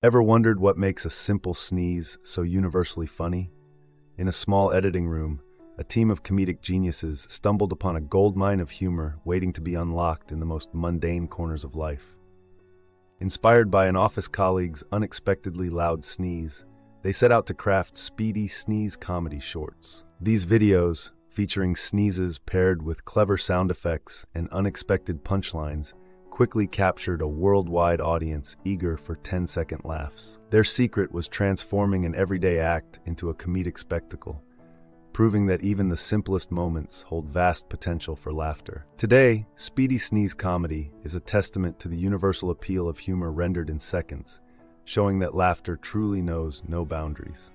Ever wondered what makes a simple sneeze so universally funny? In a small editing room, a team of comedic geniuses stumbled upon a goldmine of humor waiting to be unlocked in the most mundane corners of life. Inspired by an office colleague's unexpectedly loud sneeze, they set out to craft Speedy sneeze comedy shorts. These videos, featuring sneezes paired with clever sound effects and unexpected punchlines, quickly captured a worldwide audience eager for 10-second laughs. Their secret was transforming an everyday act into a comedic spectacle, proving that even the simplest moments hold vast potential for laughter. Today, Speedy Sneeze Comedy is a testament to the universal appeal of humor rendered in seconds, showing that laughter truly knows no boundaries.